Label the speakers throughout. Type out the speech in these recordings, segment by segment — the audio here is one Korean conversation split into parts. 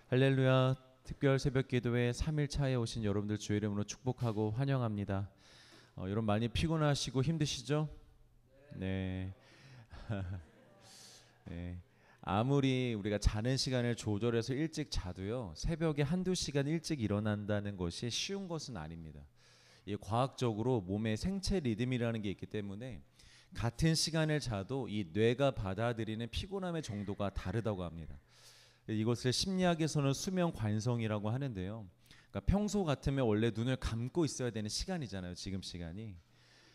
Speaker 1: 할렐루야. 특별 새벽 기도회 3일차에 오신 여러분들 주의 이름으로 축복하고 환영합니다. 여러분 많이 피곤하시고 힘드시죠? 네. 네. 아무리 우리가 자는 시간을 조절해서 일찍 자도요, 새벽에 한두 시간 일찍 일어난다는 것이 쉬운 것은 아닙니다. 이 과학적으로 몸의 생체 리듬이라는 게 있기 때문에 같은 시간을 자도 이 뇌가 받아들이는 피곤함의 정도가 다르다고 합니다. 이것을 심리학에서는 수면 관성이라고 하는데요. 그러니까 평소 같으면 원래 눈을 감고 있어야 되는 시간이잖아요. 지금 시간이.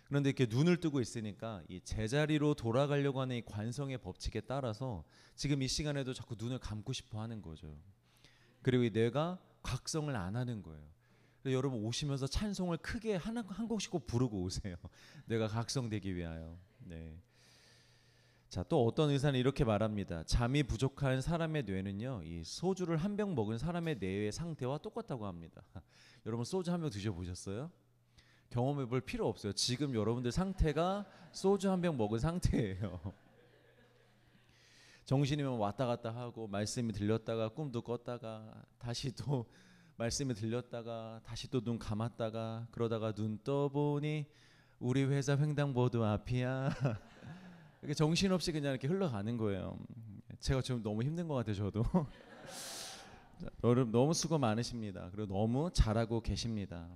Speaker 1: 그런데 이렇게 눈을 뜨고 있으니까 이 제자리로 돌아가려고 하는 이 관성의 법칙에 따라서 지금 이 시간에도 자꾸 눈을 감고 싶어 하는 거죠. 그리고 이 뇌가 각성을 안 하는 거예요. 여러분 오시면서 찬송을 크게 한 곡씩 꼭 부르고 오세요. 뇌가 각성되기 위하여. 네. 자, 또 어떤 의사는 이렇게 말합니다. 잠이 부족한 사람의 뇌는요, 이 소주를 한 병 먹은 사람의 뇌의 상태와 똑같다고 합니다. 여러분 소주 한 병 드셔보셨어요? 경험해 볼 필요 없어요. 지금 여러분들 상태가 소주 한 병 먹은 상태예요. 정신이면 왔다 갔다 하고 말씀이 들렸다가 꿈도 꿨다가 다시 또 말씀이 들렸다가 다시 또 눈 감았다가 그러다가 눈 떠보니 우리 회사 횡단보도 앞이야. 이렇게 정신없이 그냥 이렇게 흘러가는 거예요. 제가 지금 너무 힘든 것 같아요. 저도. 여러분 너무 수고 많으십니다. 그리고 너무 잘하고 계십니다.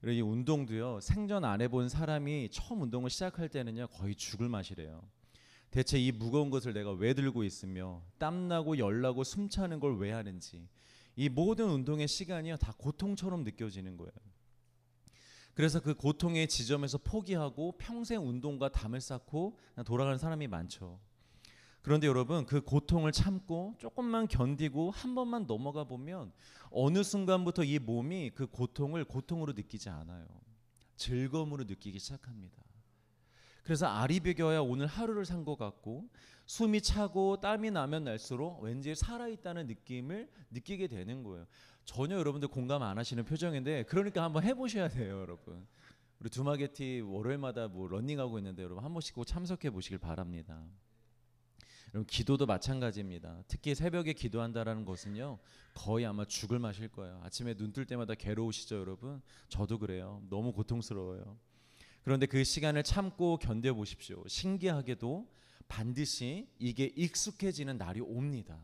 Speaker 1: 그리고 이 운동도요, 생전 안 해본 사람이 처음 운동을 시작할 때는요 거의 죽을 맛이래요. 대체 이 무거운 것을 내가 왜 들고 있으며 땀나고 열나고 숨차는 걸 왜 하는지, 이 모든 운동의 시간이요 다 고통처럼 느껴지는 거예요. 그래서 그 고통의 지점에서 포기하고 평생 운동과 담을 쌓고 그냥 돌아가는 사람이 많죠. 그런데 여러분 그 고통을 참고 조금만 견디고 한 번만 넘어가 보면 어느 순간부터 이 몸이 그 고통을 고통으로 느끼지 않아요. 즐거움으로 느끼기 시작합니다. 그래서 알이 배겨야 오늘 하루를 산 것 같고 숨이 차고 땀이 나면 날수록 왠지 살아있다는 느낌을 느끼게 되는 거예요. 전혀 여러분들 공감 안 하시는 표정인데 그러니까 한번 해보셔야 돼요. 여러분 우리 두마게티 월요일마다 뭐 러닝하고 있는데 여러분 한 번씩 꼭 참석해 보시길 바랍니다. 여러분 기도도 마찬가지입니다. 특히 새벽에 기도한다라는 것은요 거의 아마 죽을 맛일 거예요. 아침에 눈 뜰 때마다 괴로우시죠 여러분? 저도 그래요. 너무 고통스러워요. 그런데 그 시간을 참고 견뎌 보십시오. 신기하게도 반드시 이게 익숙해지는 날이 옵니다.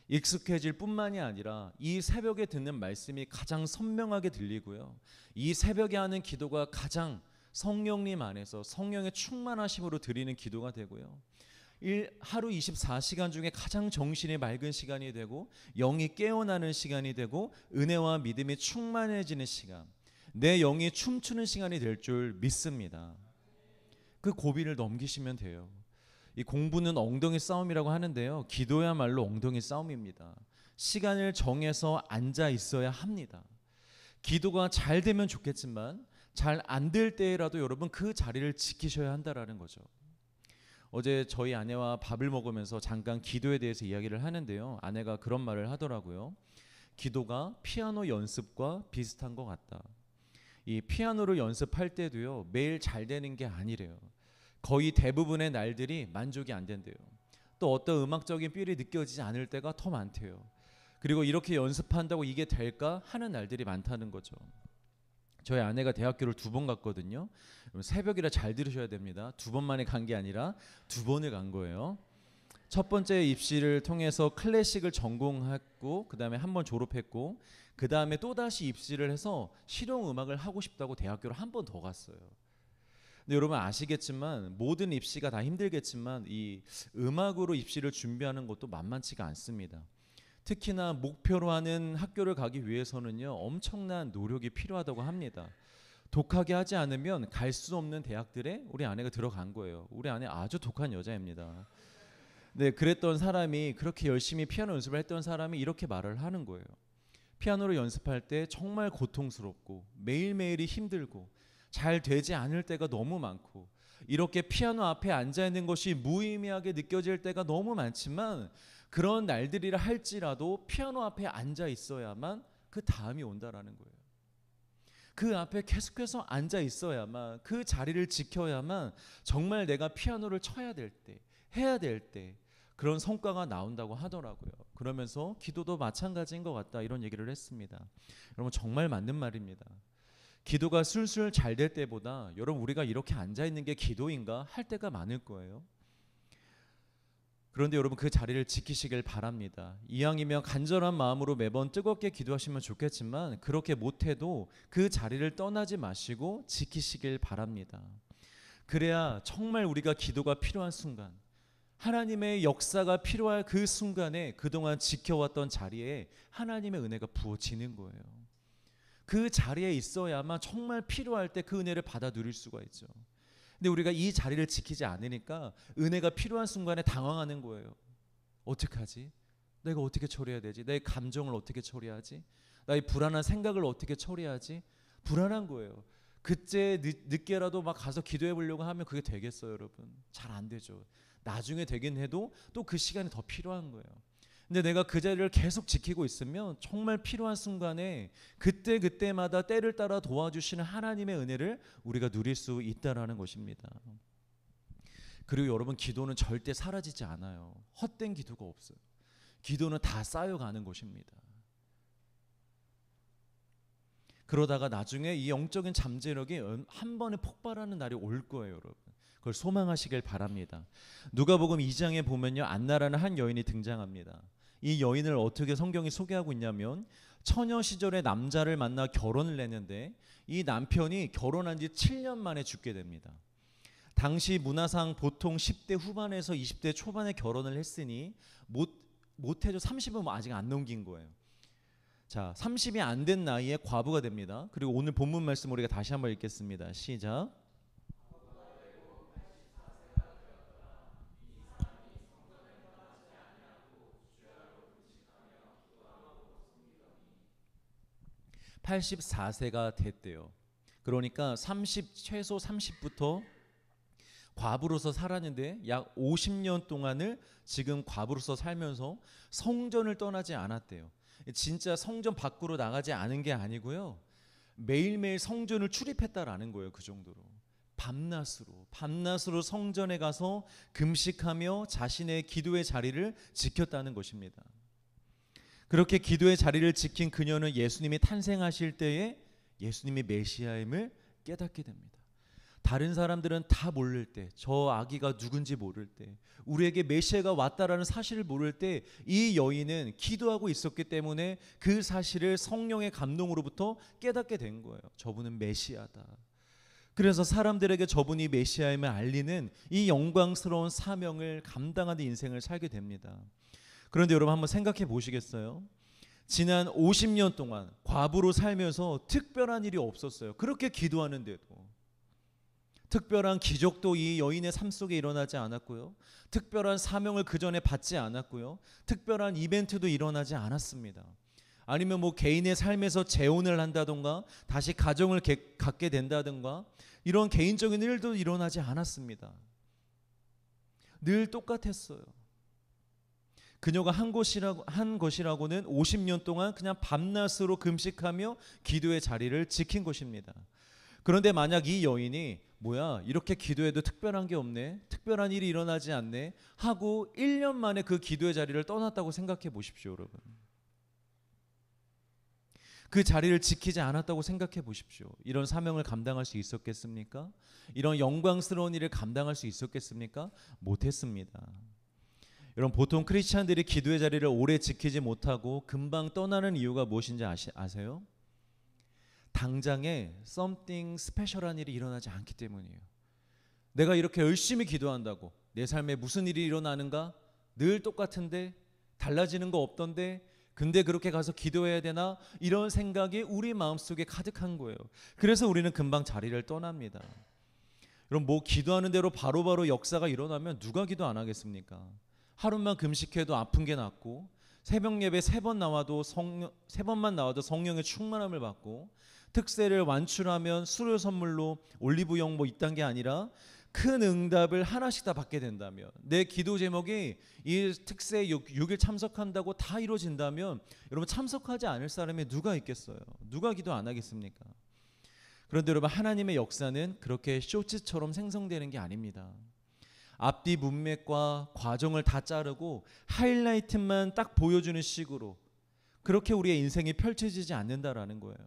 Speaker 1: 익숙해질 뿐만이 아니라 이 새벽에 듣는 말씀이 가장 선명하게 들리고요, 이 새벽에 하는 기도가 가장 성령님 안에서 성령의 충만하심으로 드리는 기도가 되고요, 하루 24시간 중에 가장 정신이 맑은 시간이 되고 영이 깨어나는 시간이 되고 은혜와 믿음이 충만해지는 시간, 내 영이 춤추는 시간이 될 줄 믿습니다. 그 고비를 넘기시면 돼요. 이 공부는 엉덩이 싸움이라고 하는데요, 기도야말로 엉덩이 싸움입니다. 시간을 정해서 앉아 있어야 합니다. 기도가 잘 되면 좋겠지만 잘 안 될 때라도 여러분 그 자리를 지키셔야 한다라는 거죠. 어제 저희 아내와 밥을 먹으면서 잠깐 기도에 대해서 이야기를 하는데요, 아내가 그런 말을 하더라고요. 기도가 피아노 연습과 비슷한 것 같다. 이 피아노를 연습할 때도요 매일 잘 되는 게 아니래요. 거의 대부분의 날들이 만족이 안 된대요. 또 어떤 음악적인 필이 느껴지지 않을 때가 더 많대요. 그리고 이렇게 연습한다고 이게 될까 하는 날들이 많다는 거죠. 저희 아내가 대학교를 2번 갔거든요. 새벽이라 잘 들으셔야 됩니다. 2번만에 간 게 아니라 2번을 간 거예요. 첫 번째 입시를 통해서 클래식을 전공했고 그 다음에 한 번 졸업했고 그 다음에 또다시 입시를 해서 실용음악을 하고 싶다고 대학교를 한 번 더 갔어요. 근데 여러분 아시겠지만 모든 입시가 다 힘들겠지만 이 음악으로 입시를 준비하는 것도 만만치가 않습니다. 특히나 목표로 하는 학교를 가기 위해서는요 엄청난 노력이 필요하다고 합니다. 독하게 하지 않으면 갈 수 없는 대학들에 우리 아내가 들어간 거예요. 우리 아내 아주 독한 여자입니다. 네, 그랬던 사람이, 그렇게 열심히 피아노 연습을 했던 사람이 이렇게 말을 하는 거예요. 피아노를 연습할 때 정말 고통스럽고 매일매일이 힘들고 잘 되지 않을 때가 너무 많고 이렇게 피아노 앞에 앉아있는 것이 무의미하게 느껴질 때가 너무 많지만 그런 날들이라 할지라도 피아노 앞에 앉아 있어야만 그 다음이 온다라는 거예요. 그 앞에 계속해서 앉아 있어야만, 그 자리를 지켜야만 정말 내가 피아노를 쳐야 될 때, 해야 될 때 그런 성과가 나온다고 하더라고요. 그러면서 기도도 마찬가지인 것 같다 이런 얘기를 했습니다. 여러분 정말 맞는 말입니다. 기도가 술술 잘 될 때보다 여러분 우리가 이렇게 앉아있는 게 기도인가 할 때가 많을 거예요. 그런데 여러분 그 자리를 지키시길 바랍니다. 이왕이면 간절한 마음으로 매번 뜨겁게 기도하시면 좋겠지만 그렇게 못해도 그 자리를 떠나지 마시고 지키시길 바랍니다. 그래야 정말 우리가 기도가 필요한 순간, 하나님의 역사가 필요할 그 순간에 그동안 지켜왔던 자리에 하나님의 은혜가 부어지는 거예요. 그 자리에 있어야만 정말 필요할 때 그 은혜를 받아 누릴 수가 있죠. 근데 우리가 이 자리를 지키지 않으니까 은혜가 필요한 순간에 당황하는 거예요. 어떡하지? 내가 어떻게 처리해야 되지? 내 감정을 어떻게 처리하지? 나의 불안한 생각을 어떻게 처리하지? 불안한 거예요. 그때 늦게라도 막 가서 기도해 보려고 하면 그게 되겠어요, 여러분? 잘 안 되죠. 나중에 되긴 해도 또 그 시간이 더 필요한 거예요. 근데 내가 그 자리를 계속 지키고 있으면 정말 필요한 순간에 그때마다 때를 따라 도와주시는 하나님의 은혜를 우리가 누릴 수 있다라는 것입니다. 그리고 여러분 기도는 절대 사라지지 않아요. 헛된 기도가 없어요. 기도는 다 쌓여가는 것입니다. 그러다가 나중에 이 영적인 잠재력이 한 번에 폭발하는 날이 올 거예요, 여러분. 그걸 소망하시길 바랍니다. 누가복음 2장에 보면요, 안나라는 한 여인이 등장합니다. 이 여인을 어떻게 성경이 소개하고 있냐면 처녀 시절에 남자를 만나 결혼을 했는데 이 남편이 결혼한 지 7년 만에 죽게 됩니다. 당시 문화상 보통 10대 후반에서 20대 초반에 결혼을 했으니 못해도 30은 아직 안 넘긴 거예요. 자, 30이 안 된 나이에 과부가 됩니다. 그리고 오늘 본문 말씀 우리가 다시 한번 읽겠습니다. 시작. 84세가 됐대요. 그러니까 최소 30부터 과부로서 살았는데 약 50년 동안을 지금 과부로서 살면서 성전을 떠나지 않았대요. 진짜 성전 밖으로 나가지 않은 게 아니고요. 매일매일 성전을 출입했다라는 거예요. 그 정도로. 밤낮으로 성전에 가서 금식하며 자신의 기도의 자리를 지켰다는 것입니다. 그렇게 기도의 자리를 지킨 그녀는 예수님이 탄생하실 때에 예수님이 메시아임을 깨닫게 됩니다. 다른 사람들은 다 모를 때, 저 아기가 누군지 모를 때, 우리에게 메시아가 왔다라는 사실을 모를 때 이 여인은 기도하고 있었기 때문에 그 사실을 성령의 감동으로부터 깨닫게 된 거예요. 저분은 메시아다. 그래서 사람들에게 저분이 메시아임을 알리는 이 영광스러운 사명을 감당하는 인생을 살게 됩니다. 그런데 여러분 한번 생각해 보시겠어요? 지난 50년 동안 과부로 살면서 특별한 일이 없었어요. 그렇게 기도하는데도 특별한 기적도 이 여인의 삶 속에 일어나지 않았고요. 특별한 사명을 그 전에 받지 않았고요. 특별한 이벤트도 일어나지 않았습니다. 아니면 뭐 개인의 삶에서 재혼을 한다던가 다시 가정을 갖게 된다던가 이런 개인적인 일도 일어나지 않았습니다. 늘 똑같았어요. 그녀가 한 것이라고는 50년 동안 그냥 밤낮으로 금식하며 기도의 자리를 지킨 것입니다. 그런데 만약 이 여인이 뭐야 이렇게 기도해도 특별한 게 없네, 특별한 일이 일어나지 않네 하고 1년 만에 그 기도의 자리를 떠났다고 생각해 보십시오. 여러분, 그 자리를 지키지 않았다고 생각해 보십시오. 이런 사명을 감당할 수 있었겠습니까? 이런 영광스러운 일을 감당할 수 있었겠습니까? 못했습니다. 여러분, 보통 크리스찬들이 기도의 자리를 오래 지키지 못하고 금방 떠나는 이유가 무엇인지 아세요? 당장에 something 스페셜한 일이 일어나지 않기 때문이에요. 내가 이렇게 열심히 기도한다고 내 삶에 무슨 일이 일어나는가? 늘 똑같은데 달라지는 거 없던데 근데 그렇게 가서 기도해야 되나? 이런 생각이 우리 마음속에 가득한 거예요. 그래서 우리는 금방 자리를 떠납니다. 여러분, 뭐 기도하는 대로 바로바로 역사가 일어나면 누가 기도 안 하겠습니까? 하루만 금식해도 아픈 게 낫고 새벽 예배 3번만 나와도 성령의 충만함을 받고 특세를 완출하면 수료 선물로 올리브영 뭐 이딴 게 아니라 큰 응답을 하나씩 다 받게 된다면, 내 기도 제목이 이 특세 6일 참석한다고 다 이루어진다면 여러분, 참석하지 않을 사람이 누가 있겠어요? 누가 기도 안 하겠습니까? 그런데 여러분, 하나님의 역사는 그렇게 쇼츠처럼 생성되는 게 아닙니다. 앞뒤 문맥과 과정을 다 자르고 하이라이트만 딱 보여주는 식으로 그렇게 우리의 인생이 펼쳐지지 않는다라는 거예요.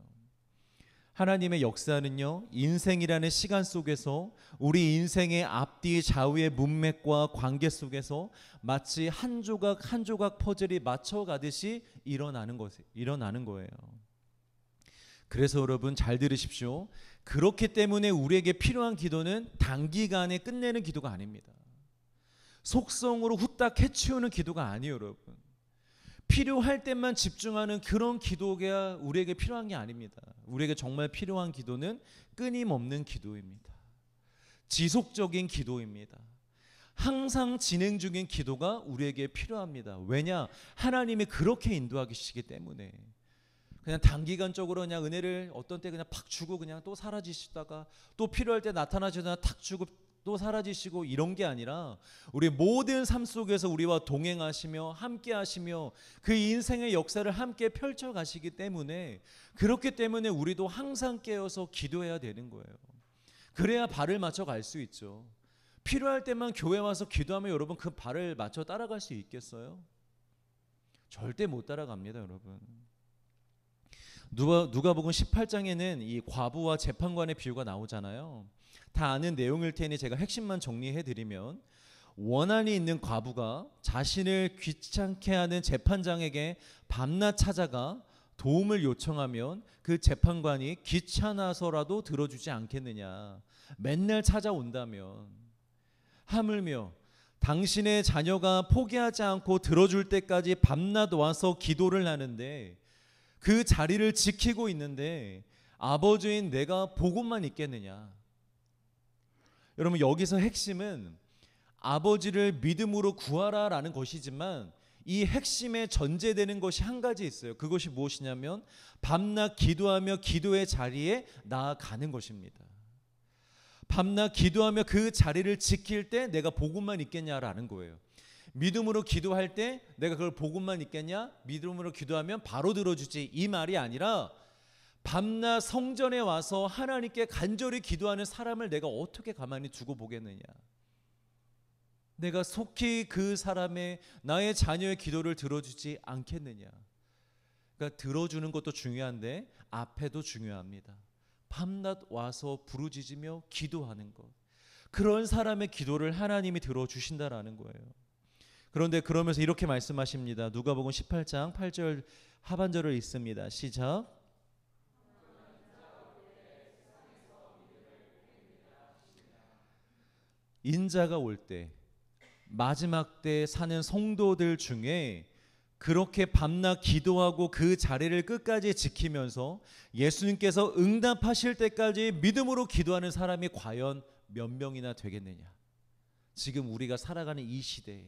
Speaker 1: 하나님의 역사는요, 인생이라는 시간 속에서 우리 인생의 앞뒤 좌우의 문맥과 관계 속에서 마치 한 조각 한 조각 퍼즐이 맞춰가듯이 일어나는 거예요. 그래서 여러분 잘 들으십시오. 그렇기 때문에 우리에게 필요한 기도는 단기간에 끝내는 기도가 아닙니다. 속성으로 후딱 해치우는 기도가 아니에요, 여러분. 필요할 때만 집중하는 그런 기도가 우리에게 필요한 게 아닙니다. 우리에게 정말 필요한 기도는 끊임없는 기도입니다. 지속적인 기도입니다. 항상 진행 중인 기도가 우리에게 필요합니다. 왜냐? 하나님이 그렇게 인도하시기 때문에. 그냥 단기간적으로 그냥 은혜를 어떤 때 그냥 팍 주고 그냥 또 사라지시다가 또 필요할 때 나타나시다가 탁 주고 또 사라지시고 이런 게 아니라 우리 모든 삶 속에서 우리와 동행하시며 함께 하시며 그 인생의 역사를 함께 펼쳐 가시기 때문에, 그렇기 때문에 우리도 항상 깨어서 기도해야 되는 거예요. 그래야 발을 맞춰 갈 수 있죠. 필요할 때만 교회 와서 기도하면 여러분 그 발을 맞춰 따라갈 수 있겠어요? 절대 못 따라갑니다, 여러분. 누가복음 18장에는 이 과부와 재판관의 비유가 나오잖아요. 다 아는 내용일 테니 제가 핵심만 정리해드리면, 원한이 있는 과부가 자신을 귀찮게 하는 재판장에게 밤낮 찾아가 도움을 요청하면 그 재판관이 귀찮아서라도 들어주지 않겠느냐. 맨날 찾아온다면. 하물며 당신의 자녀가 포기하지 않고 들어줄 때까지 밤낮 와서 기도를 하는데 그 자리를 지키고 있는데 아버지인 내가 보고만 있겠느냐. 여러분, 여기서 핵심은 아버지를 믿음으로 구하라라는 것이지만 이 핵심에 전제되는 것이 한 가지 있어요. 그것이 무엇이냐면 밤낮 기도하며 기도의 자리에 나아가는 것입니다. 밤낮 기도하며 그 자리를 지킬 때 내가 복음만 있겠냐라는 거예요. 믿음으로 기도할 때 내가 그걸 복음만 있겠냐? 믿음으로 기도하면 바로 들어주지, 이 말이 아니라 밤낮 성전에 와서 하나님께 간절히 기도하는 사람을 내가 어떻게 가만히 두고 보겠느냐. 내가 속히 그 사람의, 나의 자녀의 기도를 들어주지 않겠느냐. 그러니까 들어주는 것도 중요한데 앞에도 중요합니다. 밤낮 와서 부르짖으며 기도하는 것, 그런 사람의 기도를 하나님이 들어주신다라는 거예요. 그런데 그러면서 이렇게 말씀하십니다. 누가복음 18장 8절 하반절을 읽습니다. 시작. 인자가 올 때, 마지막 때 사는 성도들 중에 그렇게 밤낮 기도하고 그 자리를 끝까지 지키면서 예수님께서 응답하실 때까지 믿음으로 기도하는 사람이 과연 몇 명이나 되겠느냐. 지금 우리가 살아가는 이 시대에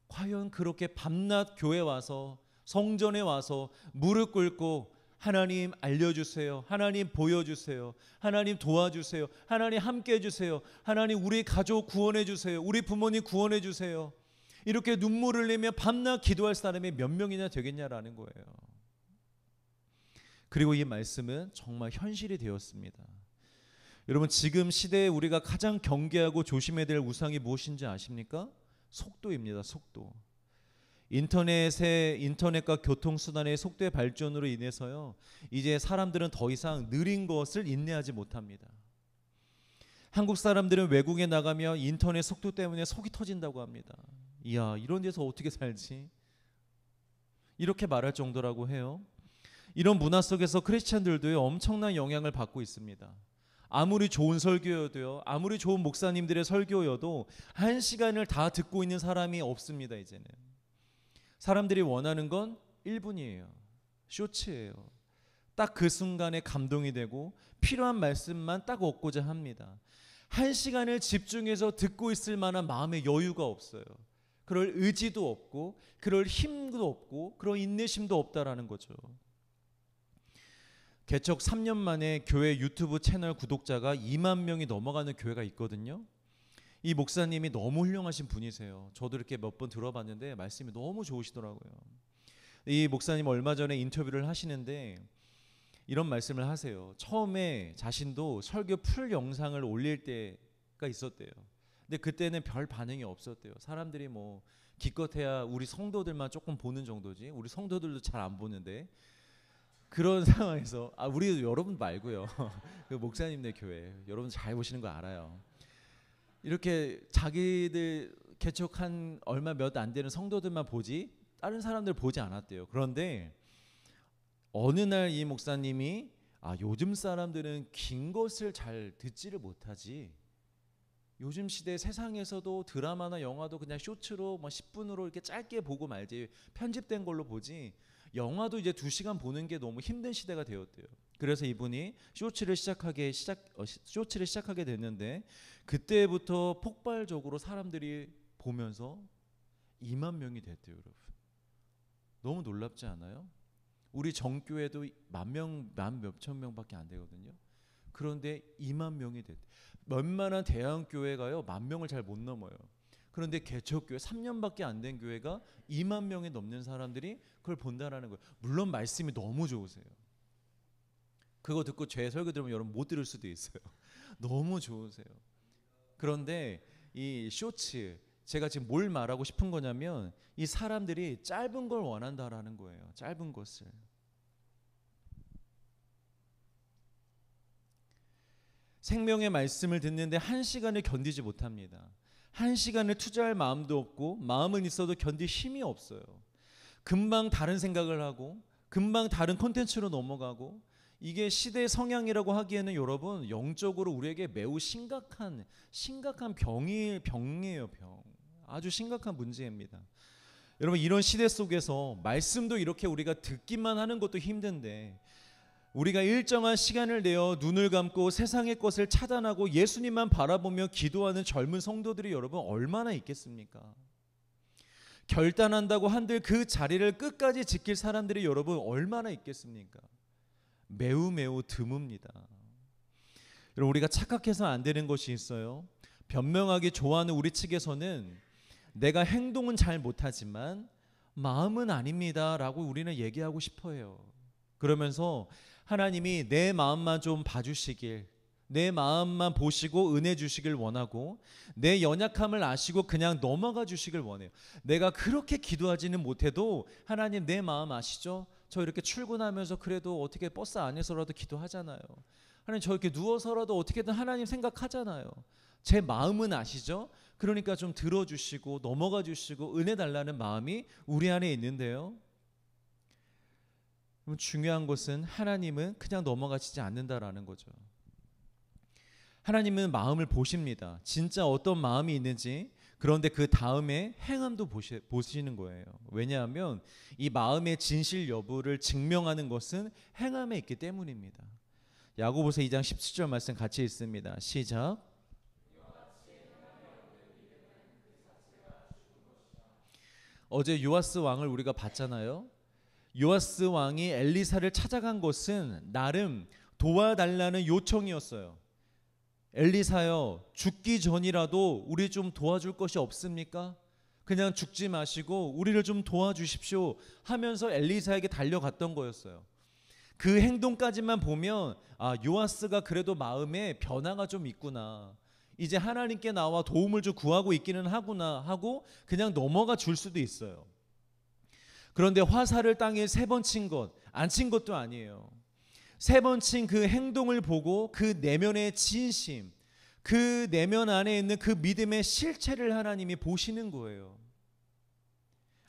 Speaker 1: 과연 그렇게 밤낮 교회 와서 성전에 와서 무릎 꿇고 하나님 알려주세요, 하나님 보여주세요, 하나님 도와주세요, 하나님 함께 해주세요, 하나님 우리 가족 구원해주세요, 우리 부모님 구원해주세요, 이렇게 눈물을 흘리며 밤낮 기도할 사람이 몇 명이나 되겠냐라는 거예요. 그리고 이 말씀은 정말 현실이 되었습니다. 여러분, 지금 시대에 우리가 가장 경계하고 조심해야 될 우상이 무엇인지 아십니까? 속도입니다. 속도. 인터넷과 교통수단의 속도의 발전으로 인해서요, 이제 사람들은 더 이상 느린 것을 인내하지 못합니다. 한국 사람들은 외국에 나가면 인터넷 속도 때문에 속이 터진다고 합니다. 이야, 이런 데서 어떻게 살지? 이렇게 말할 정도라고 해요. 이런 문화 속에서 크리스찬들도요, 엄청난 영향을 받고 있습니다. 아무리 좋은 설교여도요, 아무리 좋은 목사님들의 설교여도 한 시간을 다 듣고 있는 사람이 없습니다. 이제는 사람들이 원하는 건 1분이에요. 쇼츠예요. 딱 그 순간에 감동이 되고 필요한 말씀만 딱 얻고자 합니다. 한 시간을 집중해서 듣고 있을 만한 마음의 여유가 없어요. 그럴 의지도 없고 그럴 힘도 없고 그런 인내심도 없다라는 거죠. 개척 3년 만에 교회 유튜브 채널 구독자가 2만 명이 넘어가는 교회가 있거든요. 이 목사님이 너무 훌륭하신 분이세요. 저도 이렇게 몇 번 들어봤는데 말씀이 너무 좋으시더라고요. 이 목사님 얼마 전에 인터뷰를 하시는데 이런 말씀을 하세요. 처음에 자신도 설교 풀 영상을 올릴 때가 있었대요. 근데 그때는 별 반응이 없었대요. 사람들이 뭐 기껏해야 우리 성도들만 조금 보는 정도지, 우리 성도들도 잘 안 보는데, 그런 상황에서 우리 여러분 말고요. 그 목사님네 교회 여러분 잘 보시는 거 알아요. 이렇게 자기들 개척한 얼마 몇 안 되는 성도들만 보지 다른 사람들 보지 않았대요. 그런데 어느 날 이 목사님이 요즘 사람들은 긴 것을 잘 듣지를 못하지, 요즘 시대 세상에서도 드라마나 영화도 그냥 쇼츠로 뭐 10분으로 이렇게 짧게 보고 말지, 편집된 걸로 보지, 영화도 이제 2시간 보는 게 너무 힘든 시대가 되었대요. 그래서 이분이 쇼츠를 시작하게 됐는데, 그때부터 폭발적으로 사람들이 보면서 2만 명이 됐대요. 여러분, 너무 놀랍지 않아요? 우리 정교회도 만 몇천 명밖에 안 되거든요. 그런데 2만 명이 됐대요. 웬만한 대형 교회가요 10,000명을 잘 못 넘어요. 그런데 개척교회 3년밖에 안 된 교회가 2만 명이 넘는 사람들이 그걸 본다라는 거예요. 물론 말씀이 너무 좋으세요. 그거 듣고 제 설교 들으면 여러분 못 들을 수도 있어요. 너무 좋으세요. 그런데 이 쇼츠, 제가 지금 뭘 말하고 싶은 거냐면, 이 사람들이 짧은 걸 원한다라는 거예요. 짧은 것을. 생명의 말씀을 듣는데 1시간을 견디지 못합니다. 1시간을 투자할 마음도 없고, 마음은 있어도 견딜 힘이 없어요. 금방 다른 생각을 하고, 금방 다른 콘텐츠로 넘어가고, 이게 시대의 성향이라고 하기에는 여러분 영적으로 우리에게 매우 심각한 병이에요. 병. 아주 심각한 문제입니다. 여러분, 이런 시대 속에서 말씀도 이렇게 우리가 듣기만 하는 것도 힘든데, 우리가 일정한 시간을 내어 눈을 감고 세상의 것을 차단하고 예수님만 바라보며 기도하는 젊은 성도들이 여러분 얼마나 있겠습니까? 결단한다고 한들 그 자리를 끝까지 지킬 사람들이 여러분 얼마나 있겠습니까? 매우 드뭅니다. 여러분, 우리가 착각해서 안 되는 것이 있어요. 변명하기 좋아하는 우리 측에서는 내가 행동은 잘 못하지만 마음은 아닙니다 라고 우리는 얘기하고 싶어요. 그러면서 하나님이 내 마음만 좀 봐주시길, 내 마음만 보시고 은혜 주시길 원하고, 내 연약함을 아시고 그냥 넘어가 주시길 원해요. 내가 그렇게 기도하지는 못해도 하나님 내 마음 아시죠? 저 이렇게 출근하면서 그래도 어떻게 버스 안에서라도 기도하잖아요. 하나님 저 이렇게 누워서라도 어떻게든 하나님 생각하잖아요. 제 마음은 아시죠? 그러니까 좀 들어주시고 넘어가 주시고 은혜 달라는 마음이 우리 안에 있는데요. 중요한 것은 하나님은 그냥 넘어가시지 않는다라는 거죠. 하나님은 마음을 보십니다. 진짜 어떤 마음이 있는지. 그런데 그 다음에 행함도 보시는 거예요. 왜냐하면 이 마음의 진실 여부를 증명하는 것은 행함에 있기 때문입니다. 야고보서 2장 17절 말씀 같이 읽습니다. 시작. 어제 요아스 왕을 우리가 봤잖아요. 요아스 왕이 엘리사를 찾아간 것은 나름 도와달라는 요청이었어요. 엘리사여, 죽기 전이라도 우리 좀 도와줄 것이 없습니까? 그냥 죽지 마시고 우리를 좀 도와주십시오 하면서 엘리사에게 달려갔던 거였어요. 그 행동까지만 보면 요아스가 그래도 마음에 변화가 좀 있구나, 이제 하나님께 나와 도움을 좀 구하고 있기는 하구나 하고 그냥 넘어가 줄 수도 있어요. 그런데 화살을 땅에 3번 친 것, 안 친 것도 아니에요. 3번 친 그 행동을 보고 그 내면의 진심, 그 내면 안에 있는 그 믿음의 실체를 하나님이 보시는 거예요.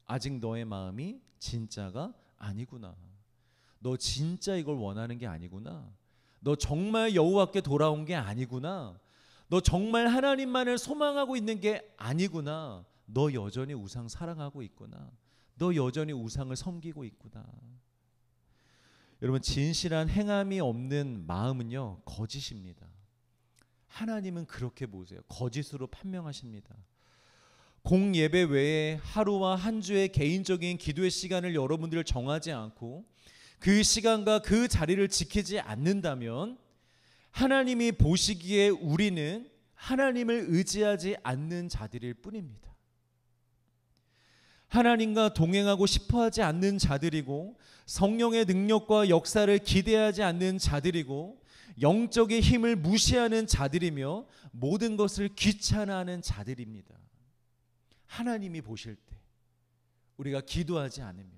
Speaker 1: 아직 너의 마음이 진짜가 아니구나. 너 진짜 이걸 원하는 게 아니구나. 너 정말 여호와께 돌아온 게 아니구나. 너 정말 하나님만을 소망하고 있는 게 아니구나. 너 여전히 우상 사랑하고 있구나. 너 여전히 우상을 섬기고 있구나. 여러분, 진실한 행함이 없는 마음은요 거짓입니다. 하나님은 그렇게 보세요. 거짓으로 판명하십니다. 공예배 외에 하루와 한 주의 개인적인 기도의 시간을 여러분들 정하지 않고 그 시간과 그 자리를 지키지 않는다면 하나님이 보시기에 우리는 하나님을 의지하지 않는 자들일 뿐입니다. 하나님과 동행하고 싶어하지 않는 자들이고 성령의 능력과 역사를 기대하지 않는 자들이고 영적인 힘을 무시하는 자들이며 모든 것을 귀찮아하는 자들입니다. 하나님이 보실 때 우리가 기도하지 않으면,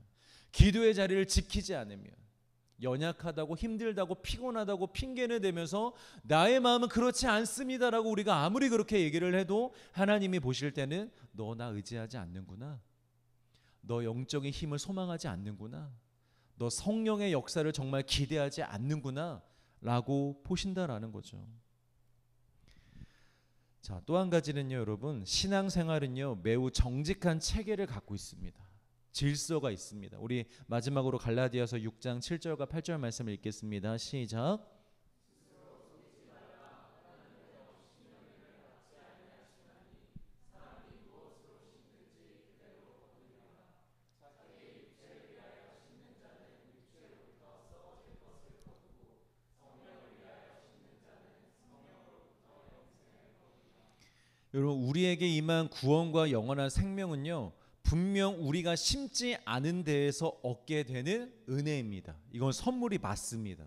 Speaker 1: 기도의 자리를 지키지 않으면, 연약하다고 힘들다고 피곤하다고 핑계를 대면서 나의 마음은 그렇지 않습니다라고 우리가 아무리 그렇게 얘기를 해도 하나님이 보실 때는 너 나 의지하지 않는구나, 너 영적인 힘을 소망하지 않는구나, 너 성령의 역사를 정말 기대하지 않는구나 라고 보신다라는 거죠. 자, 또 한 가지는요, 여러분, 신앙생활은요 매우 정직한 체계를 갖고 있습니다. 질서가 있습니다. 우리 마지막으로 갈라디아서 6장 7절과 8절 말씀을 읽겠습니다. 시작. 여러분, 우리에게 임한 구원과 영원한 생명은요 분명 우리가 심지 않은 데에서 얻게 되는 은혜입니다. 이건 선물이 맞습니다.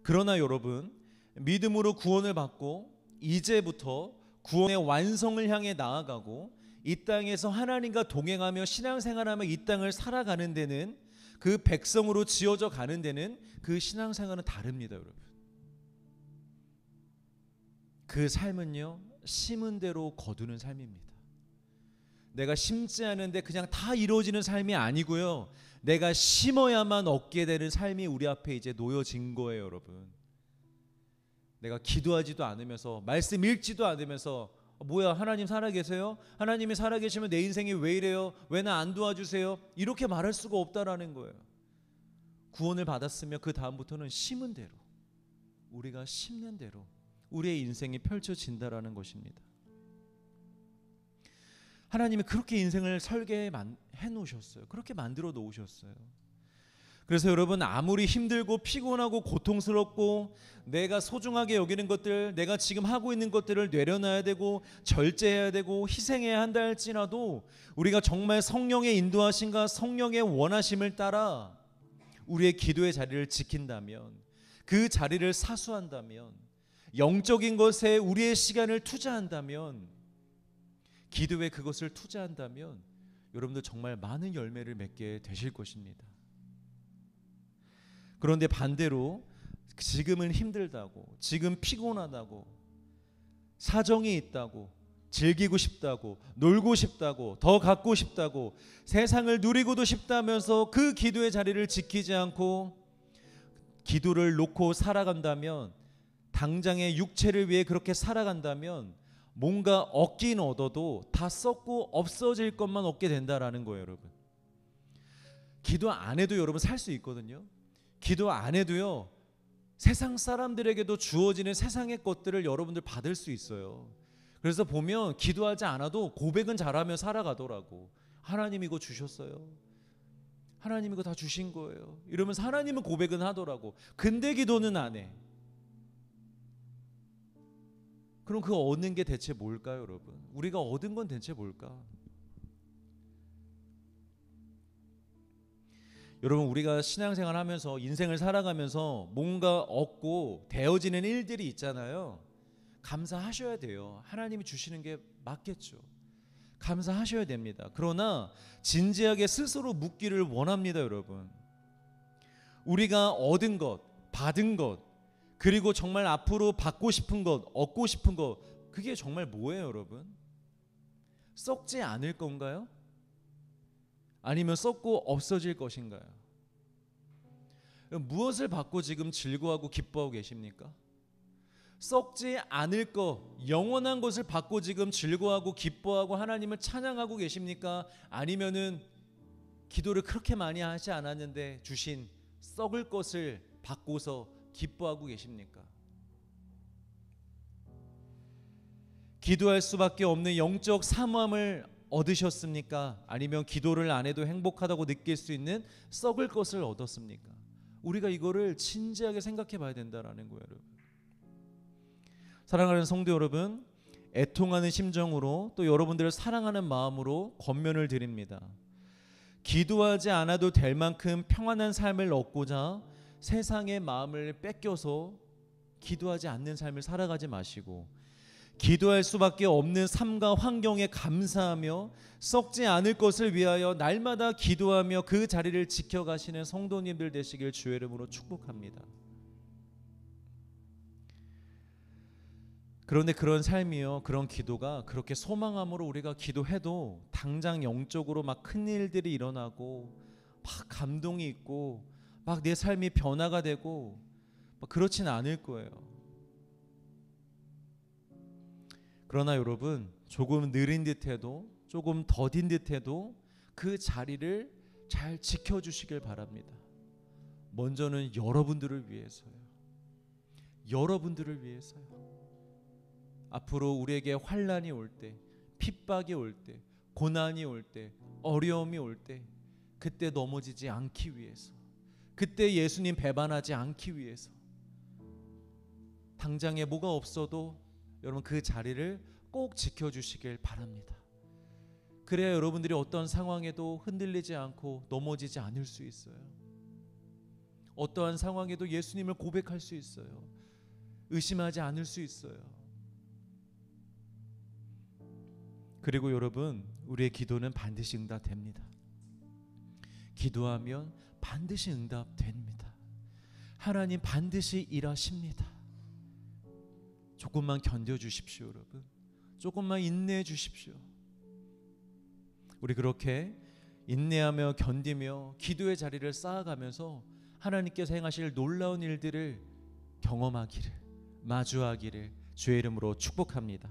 Speaker 1: 그러나 여러분, 믿음으로 구원을 받고 이제부터 구원의 완성을 향해 나아가고 이 땅에서 하나님과 동행하며 신앙생활하며 이 땅을 살아가는 데는, 그 백성으로 지어져 가는 데는 그 신앙생활은 다릅니다. 여러분, 그 삶은요 심은 대로 거두는 삶입니다. 내가 심지 않은데 그냥 다 이루어지는 삶이 아니고요, 내가 심어야만 얻게 되는 삶이 우리 앞에 이제 놓여진 거예요. 여러분, 내가 기도하지도 않으면서 말씀 읽지도 않으면서 뭐야 하나님 살아계세요? 하나님이 살아계시면 내 인생이 왜 이래요? 왜 나 안 도와주세요? 이렇게 말할 수가 없다라는 거예요. 구원을 받았으면 그 다음부터는 심은 대로, 우리가 심는 대로 우리의 인생이 펼쳐진다라는 것입니다. 하나님이 그렇게 인생을 설계해 놓으셨어요. 그렇게 만들어 놓으셨어요. 그래서 여러분, 아무리 힘들고 피곤하고 고통스럽고 내가 소중하게 여기는 것들, 내가 지금 하고 있는 것들을 내려놔야 되고 절제해야 되고 희생해야 한다 할지라도 우리가 정말 성령의 인도하심과 성령의 원하심을 따라 우리의 기도의 자리를 지킨다면, 그 자리를 사수한다면, 영적인 것에 우리의 시간을 투자한다면, 기도에 그것을 투자한다면 여러분들 정말 많은 열매를 맺게 되실 것입니다. 그런데 반대로 지금은 힘들다고, 지금 피곤하다고, 사정이 있다고, 즐기고 싶다고, 놀고 싶다고, 더 갖고 싶다고, 세상을 누리고도 싶다면서 그 기도의 자리를 지키지 않고 기도를 놓고 살아간다면, 당장의 육체를 위해 그렇게 살아간다면 뭔가 얻긴 얻어도 다 썩고 없어질 것만 얻게 된다라는 거예요. 여러분, 기도 안 해도 여러분 살 수 있거든요. 기도 안 해도요 세상 사람들에게도 주어지는 세상의 것들을 여러분들 받을 수 있어요. 그래서 보면 기도하지 않아도 고백은 잘하며 살아가더라고. 하나님 이거 주셨어요, 하나님 이거 다 주신 거예요, 이러면서 하나님은 고백은 하더라고. 근데 기도는 안 해. 그럼 그 얻는 게 대체 뭘까요? 여러분, 우리가 얻은 건 대체 뭘까? 여러분, 우리가 신앙생활 하면서 인생을 살아가면서 뭔가 얻고 되어지는 일들이 있잖아요. 감사하셔야 돼요. 하나님이 주시는 게 맞겠죠. 감사하셔야 됩니다. 그러나 진지하게 스스로 묻기를 원합니다. 여러분, 우리가 얻은 것, 받은 것, 그리고 정말 앞으로 받고 싶은 것, 얻고 싶은 것, 그게 정말 뭐예요? 여러분, 썩지 않을 건가요? 아니면 썩고 없어질 것인가요? 무엇을 받고 지금 즐거워하고 기뻐하고 계십니까? 썩지 않을 것, 영원한 것을 받고 지금 즐거워하고 기뻐하고 하나님을 찬양하고 계십니까? 아니면은 기도를 그렇게 많이 하지 않았는데 주신 썩을 것을 받고서 기뻐하고 계십니까? 기도할 수밖에 없는 영적 사모함을 얻으셨습니까? 아니면 기도를 안 해도 행복하다고 느낄 수 있는 썩을 것을 얻었습니까? 우리가 이거를 진지하게 생각해 봐야 된다라는 거예요. 여러분, 사랑하는 성도 여러분, 애통하는 심정으로 또 여러분들을 사랑하는 마음으로 권면을 드립니다. 기도하지 않아도 될 만큼 평안한 삶을 얻고자 세상의 마음을 뺏겨서 기도하지 않는 삶을 살아가지 마시고 기도할 수밖에 없는 삶과 환경에 감사하며 썩지 않을 것을 위하여 날마다 기도하며 그 자리를 지켜가시는 성도님들 되시길 주의 이름으로 축복합니다. 그런데 그런 삶이요, 그런 기도가 그렇게 소망함으로 우리가 기도해도 당장 영적으로 막 큰 일들이 일어나고 막 감동이 있고 막 내 삶이 변화가 되고 막 그렇진 않을 거예요. 그러나 여러분, 조금 느린 듯해도 조금 더딘 듯해도 그 자리를 잘 지켜주시길 바랍니다. 먼저는 여러분들을 위해서요. 여러분들을 위해서요. 앞으로 우리에게 환난이 올 때, 핍박이 올 때, 고난이 올 때, 어려움이 올 때 그때 넘어지지 않기 위해서, 그때 예수님 배반하지 않기 위해서 당장에 뭐가 없어도 여러분 그 자리를 꼭 지켜주시길 바랍니다. 그래야 여러분들이 어떤 상황에도 흔들리지 않고 넘어지지 않을 수 있어요. 어떠한 상황에도 예수님을 고백할 수 있어요. 의심하지 않을 수 있어요. 그리고 여러분, 우리의 기도는 반드시 응답됩니다. 기도하면 반드시 응답됩니다. 하나님 반드시 일하십니다. 조금만 견뎌주십시오. 여러분, 조금만 인내해 주십시오. 우리 그렇게 인내하며 견디며 기도의 자리를 쌓아가면서 하나님께서 행하실 놀라운 일들을 경험하기를, 마주하기를 주의 이름으로 축복합니다.